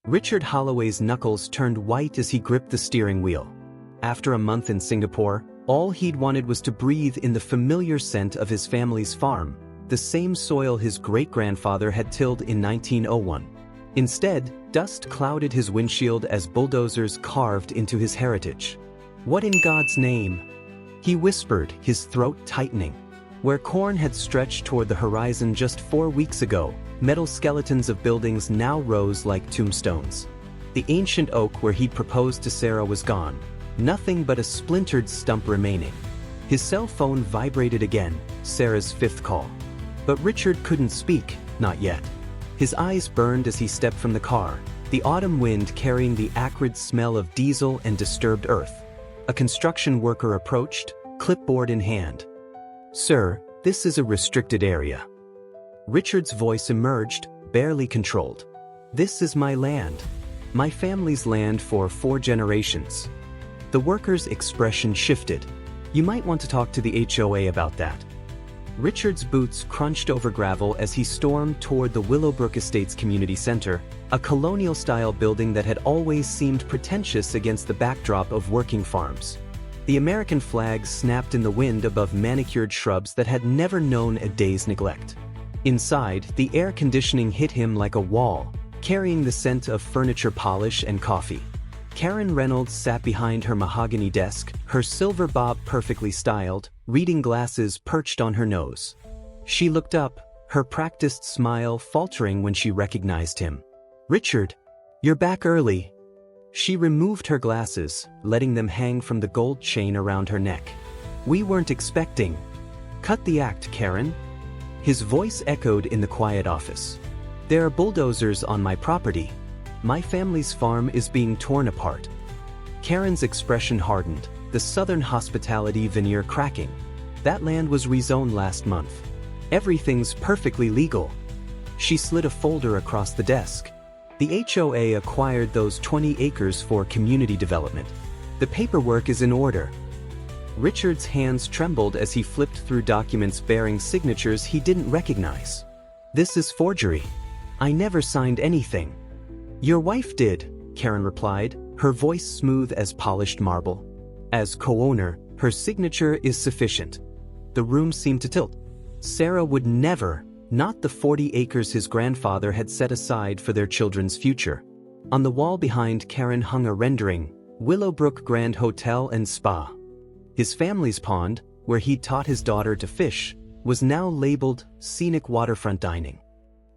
Richard Holloway's knuckles turned white as he gripped the steering wheel. After a month in Singapore, all he'd wanted was to breathe in the familiar scent of his family's farm, the same soil his great-grandfather had tilled in 1901. Instead, dust clouded his windshield as bulldozers carved into his heritage. "What in God's name?" he whispered, his throat tightening. Where corn had stretched toward the horizon just 4 weeks ago, metal skeletons of buildings now rose like tombstones. The ancient oak where he'd proposed to Sarah was gone, nothing but a splintered stump remaining. His cell phone vibrated again, Sarah's fifth call. But Richard couldn't speak, not yet. His eyes burned as he stepped from the car, the autumn wind carrying the acrid smell of diesel and disturbed earth. A construction worker approached, clipboard in hand. "Sir, this is a restricted area." Richard's voice emerged, barely controlled. "This is my land. My family's land for 4 generations." The worker's expression shifted. "You might want to talk to the HOA about that." Richard's boots crunched over gravel as he stormed toward the Willowbrook Estates Community Center, a colonial-style building that had always seemed pretentious against the backdrop of working farms. The American flag snapped in the wind above manicured shrubs that had never known a day's neglect. Inside, the air conditioning hit him like a wall, carrying the scent of furniture polish and coffee. Karen Reynolds sat behind her mahogany desk, her silver bob perfectly styled, reading glasses perched on her nose. She looked up, her practiced smile faltering when she recognized him. "Richard, you're back early." She removed her glasses, letting them hang from the gold chain around her neck. "We weren't expecting." "Cut the act, Karen." His voice echoed in the quiet office. "There are bulldozers on my property. My family's farm is being torn apart." Karen's expression hardened, the southern hospitality veneer cracking. "That land was rezoned last month. Everything's perfectly legal." She slid a folder across the desk. "The HOA acquired those 20 acres for community development. The paperwork is in order." Richard's hands trembled as he flipped through documents bearing signatures he didn't recognize. "This is forgery. I never signed anything." "Your wife did," Karen replied, her voice smooth as polished marble. "As co-owner, her signature is sufficient." The room seemed to tilt. Sarah would never, not the 40 acres his grandfather had set aside for their children's future. On the wall behind Karen hung a rendering, Willowbrook Grand Hotel and Spa. His family's pond, where he'd taught his daughter to fish, was now labeled Scenic Waterfront Dining.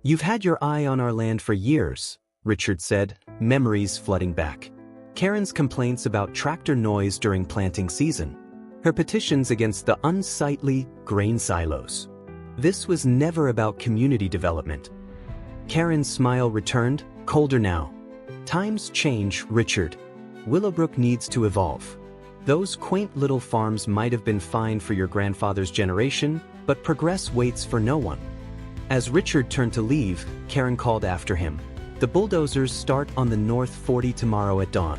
"You've had your eye on our land for years," Richard said, memories flooding back. Karen's complaints about tractor noise during planting season. Her petitions against the unsightly grain silos. This was never about community development. Karen's smile returned, colder now. "Times change, Richard. Willowbrook needs to evolve. Those quaint little farms might have been fine for your grandfather's generation, but progress waits for no one." As Richard turned to leave, Karen called after him. "The bulldozers start on the North 40 tomorrow at dawn.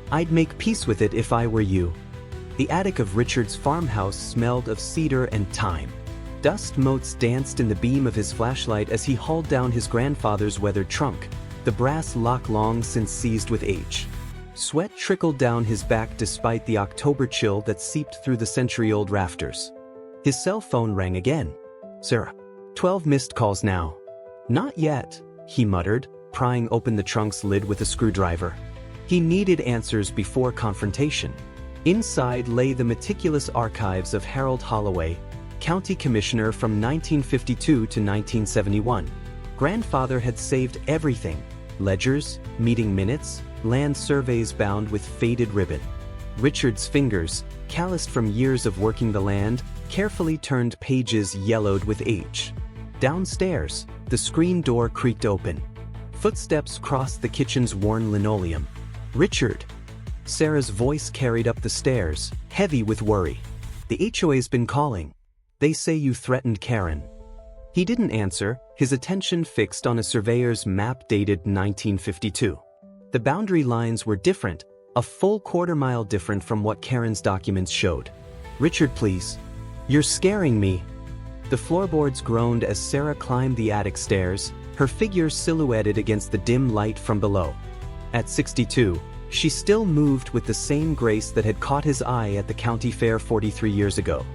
I'd make peace with it if I were you." The attic of Richard's farmhouse smelled of cedar and thyme. Dust motes danced in the beam of his flashlight as he hauled down his grandfather's weathered trunk, the brass lock long since seized with age. Sweat trickled down his back despite the October chill that seeped through the century-old rafters. His cell phone rang again. "Sarah. 12 missed calls now." "Not yet," he muttered, prying open the trunk's lid with a screwdriver. He needed answers before confrontation. Inside lay the meticulous archives of Harold Holloway, county commissioner from 1952 to 1971. Grandfather had saved everything: ledgers, meeting minutes, land surveys bound with faded ribbon. Richard's fingers, calloused from years of working the land, carefully turned pages yellowed with age. Downstairs, the screen door creaked open. Footsteps crossed the kitchen's worn linoleum. "Richard." Sarah's voice carried up the stairs, heavy with worry. "The HOA's been calling. They say you threatened Karen." He didn't answer, his attention fixed on a surveyor's map dated 1952. The boundary lines were different, a full quarter-mile different from what Karen's documents showed. "Richard, please. You're scaring me." The floorboards groaned as Sarah climbed the attic stairs, her figure silhouetted against the dim light from below. At 62, she still moved with the same grace that had caught his eye at the county fair 43 years ago.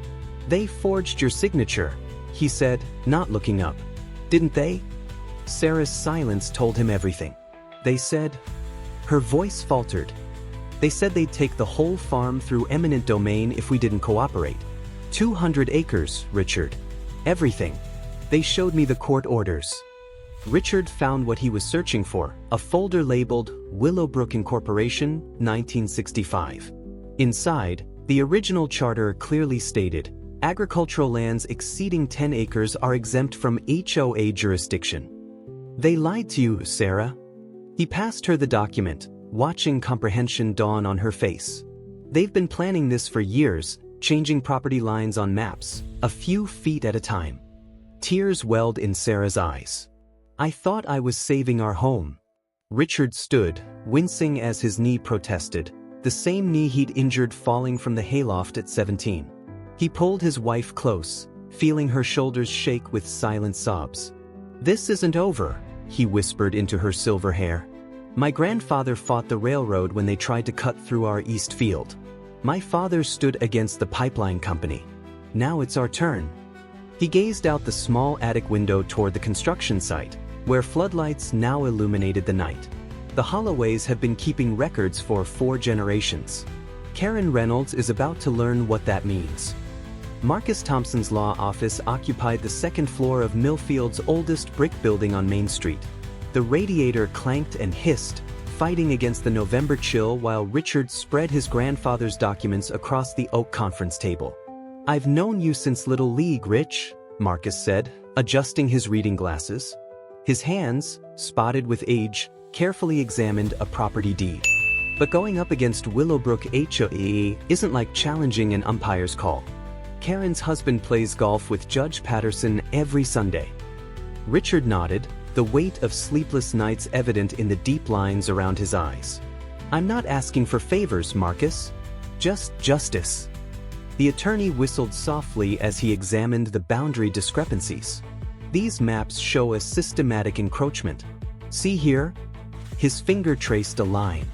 "They forged your signature," he said, not looking up. "Didn't they?" Sarah's silence told him everything. "They said..." Her voice faltered. "They said they'd take the whole farm through eminent domain if we didn't cooperate. 200 acres, Richard. Everything. They showed me the court orders." Richard found what he was searching for, a folder labeled Willowbrook Incorporation, 1965. Inside, the original charter clearly stated, agricultural lands exceeding 10 acres are exempt from HOA jurisdiction. "They lied to you, Sarah." He passed her the document, watching comprehension dawn on her face. "They've been planning this for years, changing property lines on maps, a few feet at a time." Tears welled in Sarah's eyes. "I thought I was saving our home." Richard stood, wincing as his knee protested, the same knee he'd injured falling from the hayloft at 17. He pulled his wife close, feeling her shoulders shake with silent sobs. "This isn't over," he whispered into her silver hair. "My grandfather fought the railroad when they tried to cut through our east field. My father stood against the pipeline company. Now it's our turn." He gazed out the small attic window toward the construction site, where floodlights now illuminated the night. The Holloways have been keeping records for 4 generations. Karen Reynolds is about to learn what that means. Marcus Thompson's law office occupied the 2nd floor of Millfield's oldest brick building on Main Street. The radiator clanked and hissed, fighting against the November chill while Richard spread his grandfather's documents across the oak conference table. "I've known you since Little League, Rich," Marcus said, adjusting his reading glasses. His hands, spotted with age, carefully examined a property deed. "But going up against Willowbrook HOA isn't like challenging an umpire's call. Karen's husband plays golf with Judge Patterson every Sunday." Richard nodded, the weight of sleepless nights evident in the deep lines around his eyes. "I'm not asking for favors, Marcus. Just justice." The attorney whistled softly as he examined the boundary discrepancies. "These maps show a systematic encroachment. See here?" His finger traced a line.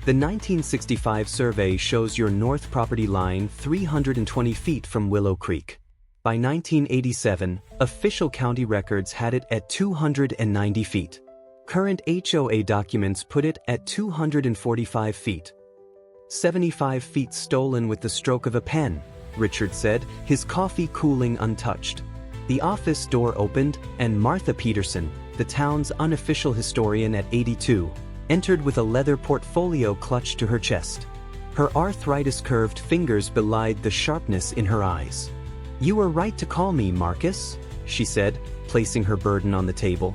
"The 1965 survey shows your north property line 320 feet from Willow Creek. By 1987, official county records had it at 290 feet. Current HOA documents put it at 245 feet. 75 feet stolen with the stroke of a pen," Richard said, his coffee cooling untouched. The office door opened, and Martha Peterson, the town's unofficial historian at 82, entered with a leather portfolio clutched to her chest. Her arthritis-curved fingers belied the sharpness in her eyes. "You were right to call me, Marcus," she said, placing her burden on the table.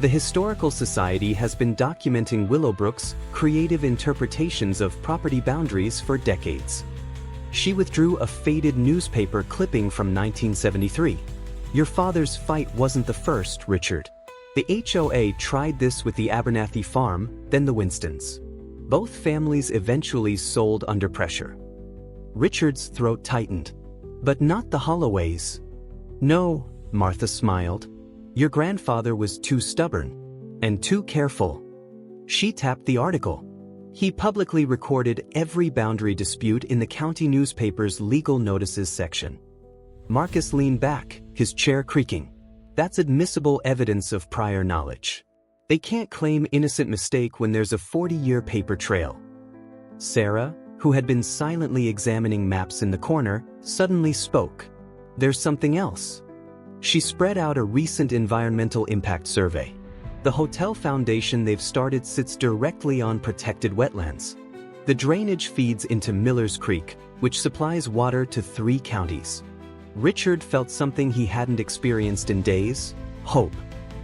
"The Historical Society has been documenting Willowbrook's creative interpretations of property boundaries for decades." She withdrew a faded newspaper clipping from 1973. "Your father's fight wasn't the first, Richard. The HOA tried this with the Abernathy farm, then the Winstons. Both families eventually sold under pressure." Richard's throat tightened. "But not the Holloways." "No," Martha smiled. "Your grandfather was too stubborn. And too careful." She tapped the article. "He publicly recorded every boundary dispute in the county newspaper's legal notices section." Marcus leaned back, his chair creaking. "That's admissible evidence of prior knowledge. They can't claim innocent mistake when there's a 40-year paper trail." Sarah, who had been silently examining maps in the corner, suddenly spoke. "There's something else." She spread out a recent environmental impact survey. "The hotel foundation they've started sits directly on protected wetlands. The drainage feeds into Miller's Creek, which supplies water to 3 counties." Richard felt something he hadn't experienced in days: hope.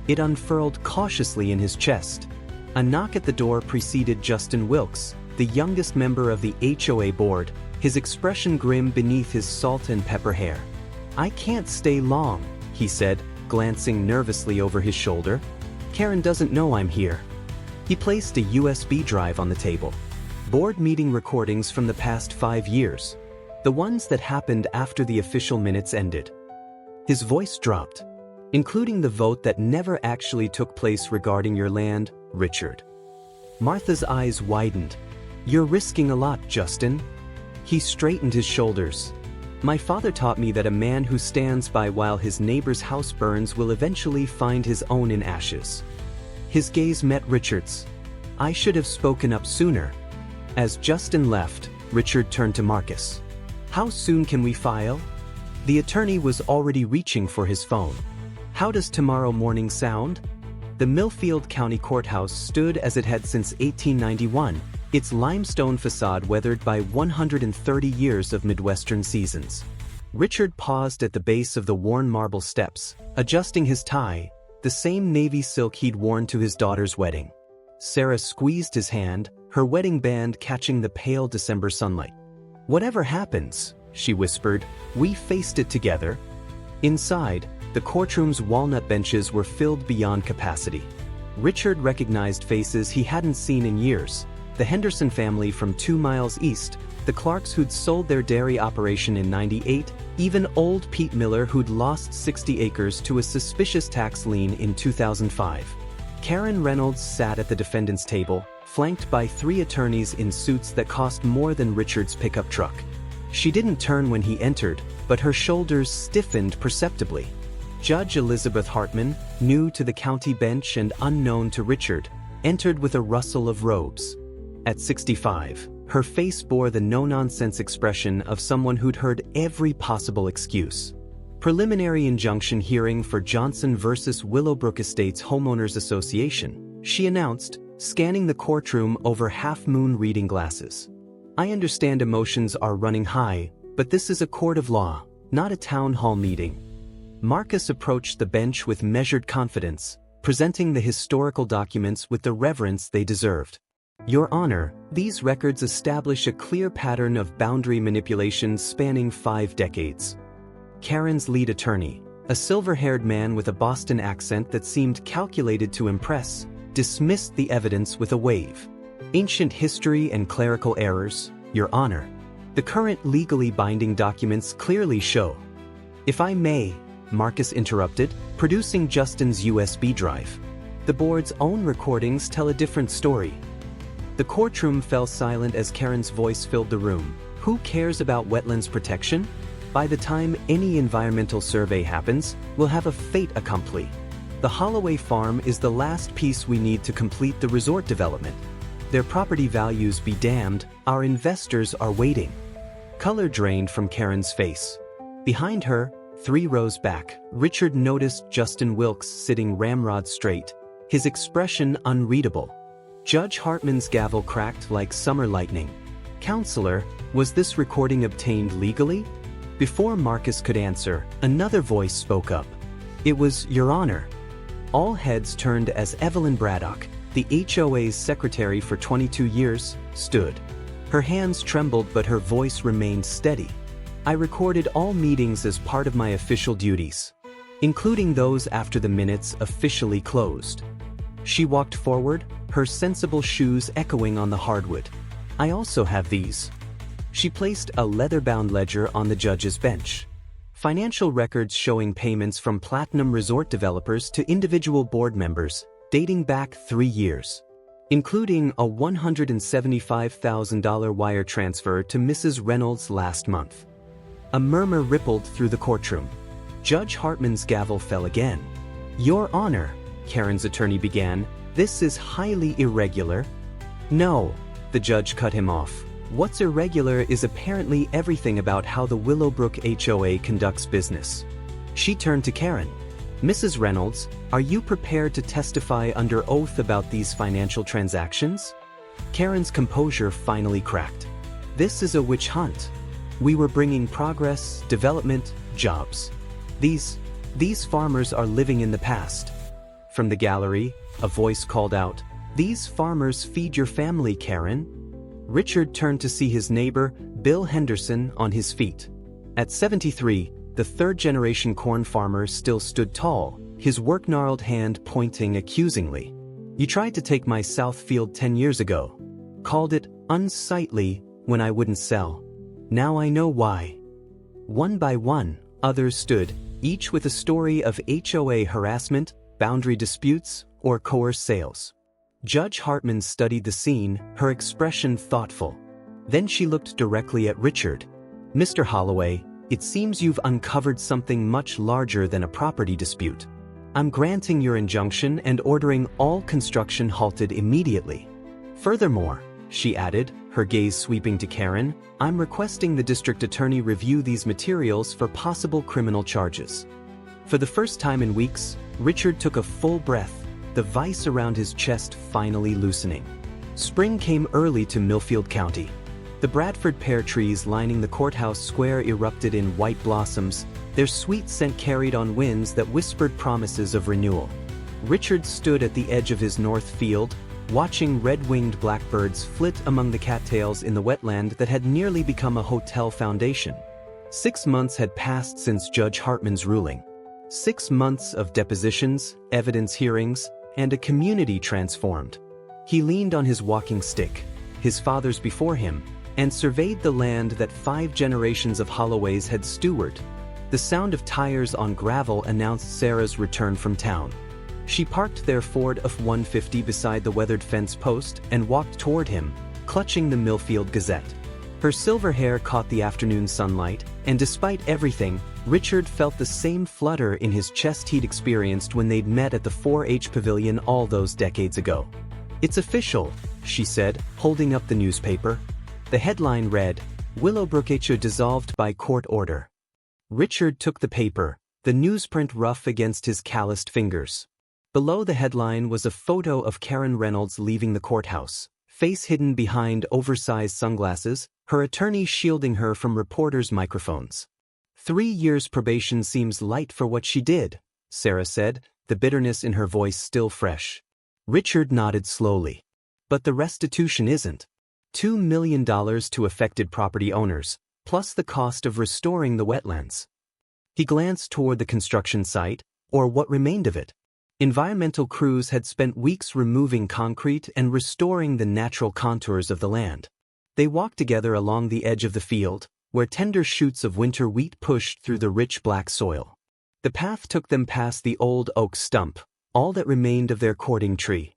It unfurled cautiously in his chest. A knock at the door preceded Justin Wilkes, the youngest member of the HOA board, his expression grim beneath his salt and pepper hair. "I can't stay long," he said, glancing nervously over his shoulder. "Karen doesn't know I'm here." He placed a USB drive on the table. Board meeting recordings from the past 5 years. The ones that happened after the official minutes ended. His voice dropped. "Including the vote that never actually took place regarding your land, Richard." Martha's eyes widened. "You're risking a lot, Justin." He straightened his shoulders. "My father taught me that a man who stands by while his neighbor's house burns will eventually find his own in ashes." His gaze met Richard's. "I should have spoken up sooner." As Justin left, Richard turned to Marcus. "How soon can we file?" The attorney was already reaching for his phone. "How does tomorrow morning sound?" The Millfield County Courthouse stood as it had since 1891, its limestone facade weathered by 130 years of Midwestern seasons. Richard paused at the base of the worn marble steps, adjusting his tie, the same navy silk he'd worn to his daughter's wedding. Sarah squeezed his hand, her wedding band catching the pale December sunlight. "Whatever happens," she whispered, "we faced it together." Inside, the courtroom's walnut benches were filled beyond capacity. Richard recognized faces he hadn't seen in years: the Henderson family from 2 miles east, the Clarks who'd sold their dairy operation in '98, even old Pete Miller who'd lost 60 acres to a suspicious tax lien in 2005. Karen Reynolds sat at the defendant's table, flanked by 3 attorneys in suits that cost more than Richard's pickup truck. She didn't turn when he entered, but her shoulders stiffened perceptibly. Judge Elizabeth Hartman, new to the county bench and unknown to Richard, entered with a rustle of robes. At 65, her face bore the no-nonsense expression of someone who'd heard every possible excuse. "Preliminary injunction hearing for Johnson versus Willowbrook Estates Homeowners Association," she announced, scanning the courtroom over half-moon reading glasses. "I understand emotions are running high, but this is a court of law, not a town hall meeting." Marcus approached the bench with measured confidence, presenting the historical documents with the reverence they deserved. "Your Honor, these records establish a clear pattern of boundary manipulation spanning 5 decades. Karen's lead attorney, a silver-haired man with a Boston accent that seemed calculated to impress, dismissed the evidence with a wave. "Ancient history and clerical errors, Your Honor. The current legally binding documents clearly show." "If I may," Marcus interrupted, producing Justin's USB drive. "The board's own recordings tell a different story." The courtroom fell silent as Karen's voice filled the room. "Who cares about wetlands protection? By the time any environmental survey happens, we'll have a fait accompli. The Holloway farm is the last piece we need to complete the resort development. Their property values be damned, our investors are waiting." Color drained from Karen's face. Behind her, 3 rows back, Richard noticed Justin Wilkes sitting ramrod straight, his expression unreadable. Judge Hartman's gavel cracked like summer lightning. "Counselor, was this recording obtained legally?" Before Marcus could answer, another voice spoke up. "It was, Your Honor." All heads turned as Evelyn Braddock, the HOA's secretary for 22 years, stood. Her hands trembled but her voice remained steady. "I recorded all meetings as part of my official duties, including those after the minutes officially closed." She walked forward, her sensible shoes echoing on the hardwood. "I also have these." She placed a leather-bound ledger on the judge's bench. Financial records showing payments from Platinum Resort developers to individual board members, dating back 3 years, including a $175,000 wire transfer to Mrs. Reynolds last month. A murmur rippled through the courtroom. Judge Hartman's gavel fell again. "Your Honor," Karen's attorney began, "this is highly irregular." "No," the judge cut him off. "What's irregular is apparently everything about how the Willowbrook HOA conducts business." She turned to Karen. "Mrs. Reynolds, are you prepared to testify under oath about these financial transactions?" Karen's composure finally cracked. "This is a witch hunt. We were bringing progress, development, jobs. These farmers are living in the past." From the gallery, a voice called out, "These farmers feed your family, Karen." Richard turned to see his neighbor, Bill Henderson, on his feet. At 73, the 3rd-generation corn farmer still stood tall, his work-gnarled hand pointing accusingly. "You tried to take my south field 10 years ago. Called it unsightly when I wouldn't sell. Now I know why." One by one, others stood, each with a story of HOA harassment, boundary disputes, or coerced sales. Judge Hartman studied the scene, her expression thoughtful. Then she looked directly at Richard. "Mr. Holloway, it seems you've uncovered something much larger than a property dispute. I'm granting your injunction and ordering all construction halted immediately. Furthermore," she added, her gaze sweeping to Karen, "I'm requesting the district attorney review these materials for possible criminal charges." For the first time in weeks, Richard took a full breath, the vice around his chest finally loosening. Spring came early to Millfield County. The Bradford pear trees lining the courthouse square erupted in white blossoms, their sweet scent carried on winds that whispered promises of renewal. Richard stood at the edge of his north field, watching red-winged blackbirds flit among the cattails in the wetland that had nearly become a hotel foundation. 6 months had passed since Judge Hartman's ruling. 6 months of depositions, evidence hearings, and a community transformed. He leaned on his walking stick, his father's before him, and surveyed the land that 5 generations of Holloways had stewarded. The sound of tires on gravel announced Sarah's return from town. She parked their Ford F-150 beside the weathered fence post and walked toward him, clutching the Millfield Gazette. Her silver hair caught the afternoon sunlight, and despite everything, Richard felt the same flutter in his chest he'd experienced when they'd met at the 4-H Pavilion all those decades ago. "It's official," she said, holding up the newspaper. The headline read, "Willowbrooke dissolved by court order." Richard took the paper, the newsprint rough against his calloused fingers. Below the headline was a photo of Karen Reynolds leaving the courthouse, face hidden behind oversized sunglasses, her attorney shielding her from reporters' microphones. 3 years probation seems light for what she did," Sarah said, the bitterness in her voice still fresh. Richard nodded slowly. "But the restitution isn't. $2 million to affected property owners, plus the cost of restoring the wetlands." He glanced toward the construction site, or what remained of it. Environmental crews had spent weeks removing concrete and restoring the natural contours of the land. They walked together along the edge of the field, where tender shoots of winter wheat pushed through the rich black soil. The path took them past the old oak stump, all that remained of their courting tree.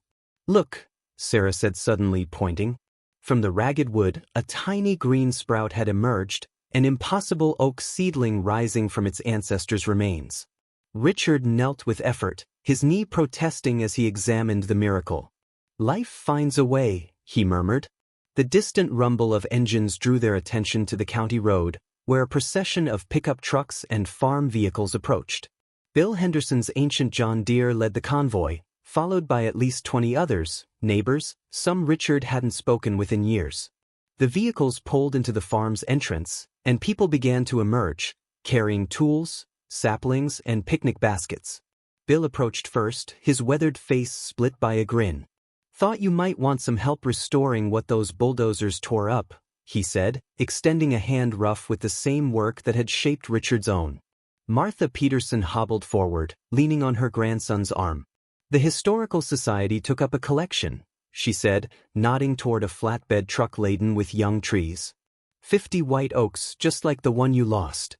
"Look," Sarah said suddenly, pointing. From the ragged wood, a tiny green sprout had emerged, an impossible oak seedling rising from its ancestors' remains. Richard knelt with effort, his knee protesting as he examined the miracle. "Life finds a way," he murmured. The distant rumble of engines drew their attention to the county road, where a procession of pickup trucks and farm vehicles approached. Bill Henderson's ancient John Deere led the convoy, followed by at least 20 others, neighbors, some Richard hadn't spoken with in years. The vehicles pulled into the farm's entrance, and people began to emerge, carrying tools, saplings, and picnic baskets. Bill approached first, his weathered face split by a grin. "Thought you might want some help restoring what those bulldozers tore up," he said, extending a hand rough with the same work that had shaped Richard's own. Martha Peterson hobbled forward, leaning on her grandson's arm. "The Historical Society took up a collection," she said, nodding toward a flatbed truck laden with young trees. 50 white oaks, just like the one you lost."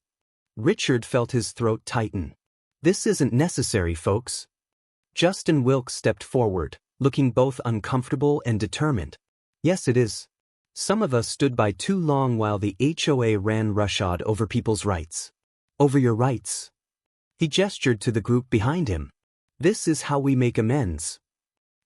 Richard felt his throat tighten. "This isn't necessary, folks." Justin Wilkes stepped forward, looking both uncomfortable and determined. "Yes, it is. Some of us stood by too long while the HOA ran roughshod over people's rights." "Over your rights?" He gestured to the group behind him. "This is how we make amends."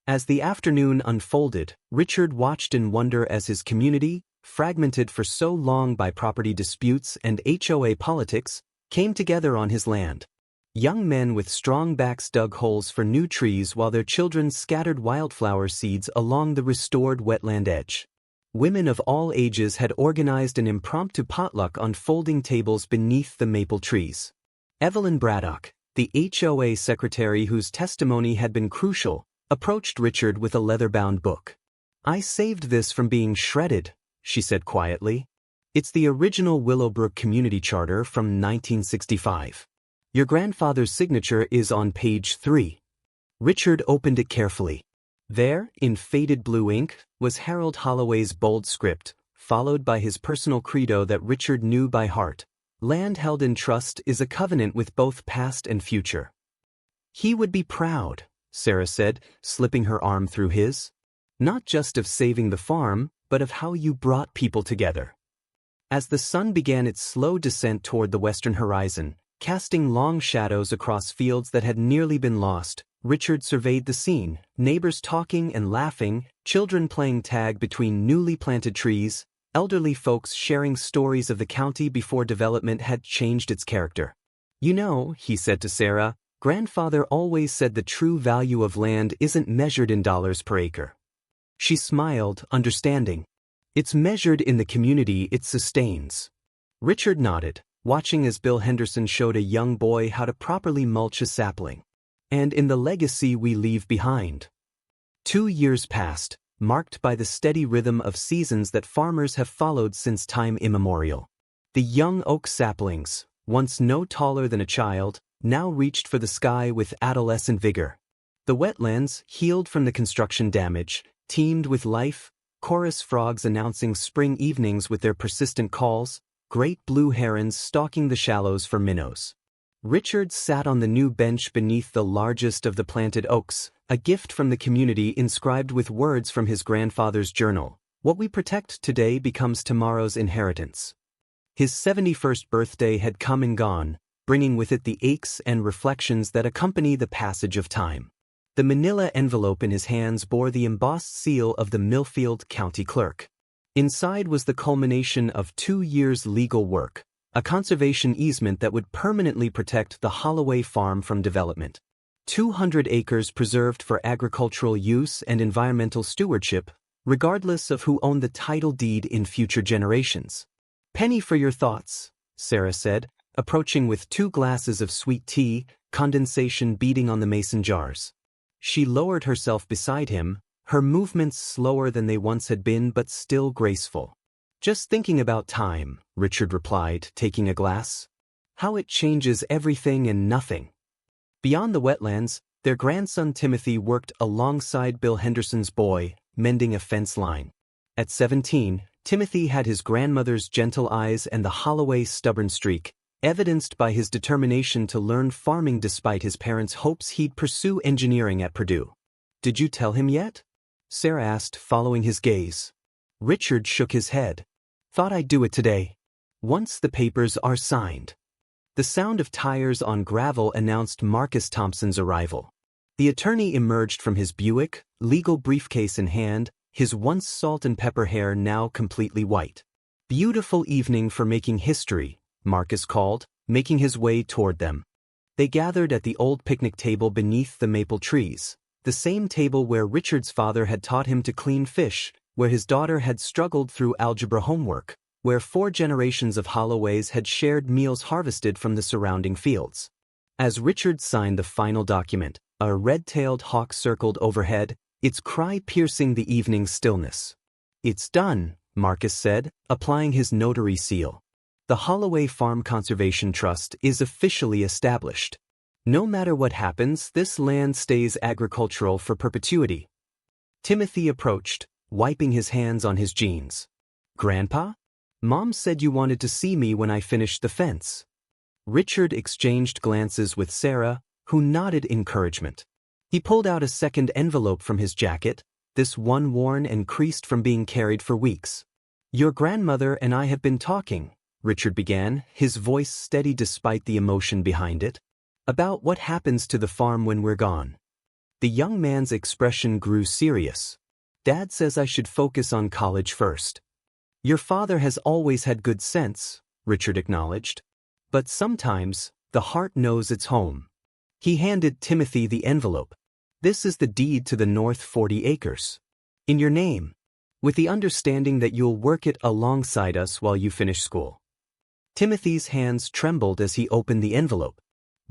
As the afternoon unfolded, Richard watched in wonder as his community, fragmented for so long by property disputes and HOA politics, came together on his land. Young men with strong backs dug holes for new trees while their children scattered wildflower seeds along the restored wetland edge. Women of all ages had organized an impromptu potluck on folding tables beneath the maple trees. Evelyn Braddock, the HOA secretary whose testimony had been crucial, approached Richard with a leather-bound book. "I saved this from being shredded," she said quietly. "It's the original Willowbrook Community Charter from 1965. Your grandfather's signature is on page 3. Richard opened it carefully. There, in faded blue ink, was Harold Holloway's bold script, followed by his personal credo that Richard knew by heart. Land held in trust is a covenant with both past and future. He would be proud. Sarah said, slipping her arm through his. Not just of saving the farm, but of how you brought people together. As the sun began its slow descent toward the western horizon, casting long shadows across fields that had nearly been lost, Richard surveyed the scene, neighbors talking and laughing, children playing tag between newly planted trees, elderly folks sharing stories of the county before development had changed its character. You know, he said to Sarah, grandfather always said the true value of land isn't measured in dollars per acre. She smiled, understanding. It's measured in the community it sustains. Richard nodded, watching as Bill Henderson showed a young boy how to properly mulch a sapling. And in the legacy we leave behind. 2 years passed, marked by the steady rhythm of seasons that farmers have followed since time immemorial. The young oak saplings, once no taller than a child, now reached for the sky with adolescent vigor. The wetlands, healed from the construction damage, teemed with life, chorus frogs announcing spring evenings with their persistent calls, great blue herons stalking the shallows for minnows. Richard sat on the new bench beneath the largest of the planted oaks, a gift from the community inscribed with words from his grandfather's journal. What we protect today becomes tomorrow's inheritance. His 71st birthday had come and gone, bringing with it the aches and reflections that accompany the passage of time. The manila envelope in his hands bore the embossed seal of the Millfield County Clerk. Inside was the culmination of 2 years' legal work, a conservation easement that would permanently protect the Holloway farm from development. 200 acres preserved for agricultural use and environmental stewardship, regardless of who owned the title deed in future generations. Penny for your thoughts, Sarah said, approaching with 2 glasses of sweet tea, condensation beating on the mason jars. She lowered herself beside him, her movements slower than they once had been but still graceful. Just thinking about time, Richard replied, taking a glass. How it changes everything and nothing. Beyond the wetlands, their grandson Timothy worked alongside Bill Henderson's boy, mending a fence line. At 17, Timothy had his grandmother's gentle eyes and the Holloway's stubborn streak, evidenced by his determination to learn farming despite his parents' hopes he'd pursue engineering at Purdue. Did you tell him yet? Sarah asked, following his gaze. Richard shook his head. Thought I'd do it today. Once the papers are signed. The sound of tires on gravel announced Marcus Thompson's arrival. The attorney emerged from his Buick, legal briefcase in hand, his once salt and pepper hair now completely white. Beautiful evening for making history, Marcus called, making his way toward them. They gathered at the old picnic table beneath the maple trees, the same table where Richard's father had taught him to clean fish, where his daughter had struggled through algebra homework, where 4 generations of Holloways had shared meals harvested from the surrounding fields. As Richard signed the final document, a red-tailed hawk circled overhead, its cry piercing the evening's stillness. It's done, Marcus said, applying his notary seal. The Holloway Farm Conservation Trust is officially established. No matter what happens, this land stays agricultural for perpetuity. Timothy approached, wiping his hands on his jeans. Grandpa? Mom said you wanted to see me when I finished the fence. Richard exchanged glances with Sarah, who nodded encouragement. He pulled out a second envelope from his jacket, this one worn and creased from being carried for weeks. Your grandmother and I have been talking, Richard began, his voice steady despite the emotion behind it. About what happens to the farm when we're gone. The young man's expression grew serious. Dad says I should focus on college first. Your father has always had good sense, Richard acknowledged. But sometimes, the heart knows its home. He handed Timothy the envelope. This is the deed to the north 40 acres. In your name. With the understanding that you'll work it alongside us while you finish school. Timothy's hands trembled as he opened the envelope.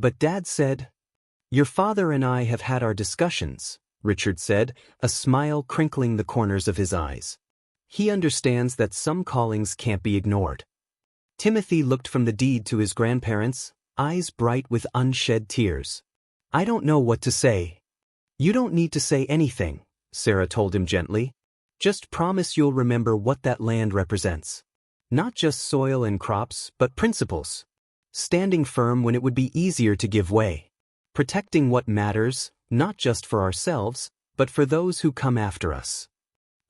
But Dad said, Your father and I have had our discussions, Richard said, a smile crinkling the corners of his eyes. He understands that some callings can't be ignored. Timothy looked from the deed to his grandparents, eyes bright with unshed tears. I don't know what to say. You don't need to say anything, Sarah told him gently. Just promise you'll remember what that land represents. Not just soil and crops, but principles. Standing firm when it would be easier to give way. Protecting what matters, not just for ourselves, but for those who come after us.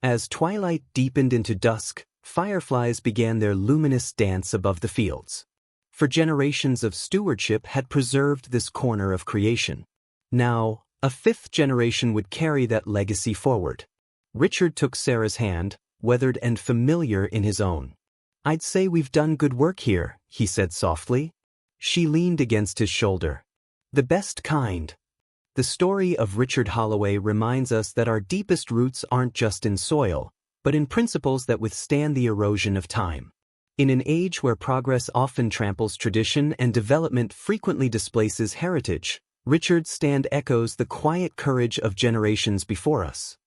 As twilight deepened into dusk, fireflies began their luminous dance above the fields. For generations of stewardship had preserved this corner of creation. Now, a fifth generation would carry that legacy forward. Richard took Sarah's hand, weathered and familiar in his own. "I'd say we've done good work here," he said softly. She leaned against his shoulder. "The best kind." The story of Richard Holloway reminds us that our deepest roots aren't just in soil, but in principles that withstand the erosion of time. In an age where progress often tramples tradition and development frequently displaces heritage, Richard's stand echoes the quiet courage of generations before us.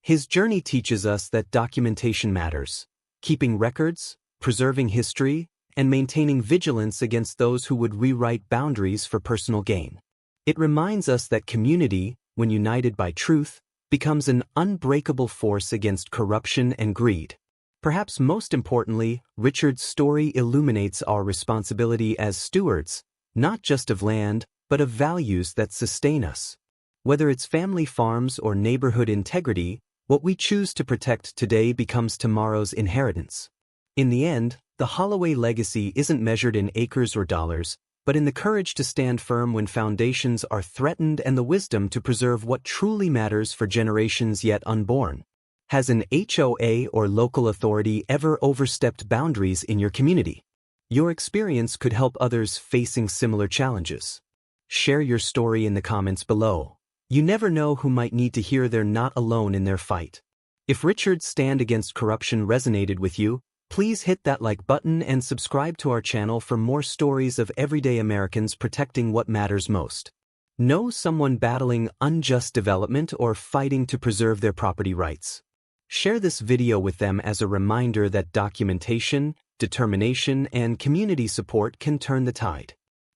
His journey teaches us that documentation matters, keeping records, preserving history, and maintaining vigilance against those who would rewrite boundaries for personal gain. It reminds us that community, when united by truth, becomes an unbreakable force against corruption and greed. Perhaps most importantly, Richard's story illuminates our responsibility as stewards, not just of land, but of values that sustain us. Whether it's family farms or neighborhood integrity, what we choose to protect today becomes tomorrow's inheritance. In the end, the Holloway legacy isn't measured in acres or dollars, but in the courage to stand firm when foundations are threatened and the wisdom to preserve what truly matters for generations yet unborn. Has an HOA or local authority ever overstepped boundaries in your community? Your experience could help others facing similar challenges. Share your story in the comments below. You never know who might need to hear they're not alone in their fight. If Richard's stand against corruption resonated with you, please hit that like button and subscribe to our channel for more stories of everyday Americans protecting what matters most. Know someone battling unjust development or fighting to preserve their property rights? Share this video with them as a reminder that documentation, determination, and community support can turn the tide.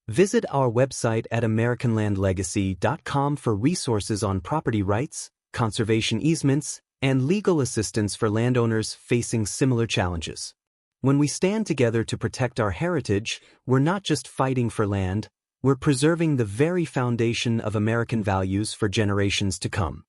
Visit our website at AmericanLandLegacy.com for resources on property rights, conservation easements, and legal assistance for landowners facing similar challenges. When we stand together to protect our heritage, we're not just fighting for land, we're preserving the very foundation of American values for generations to come.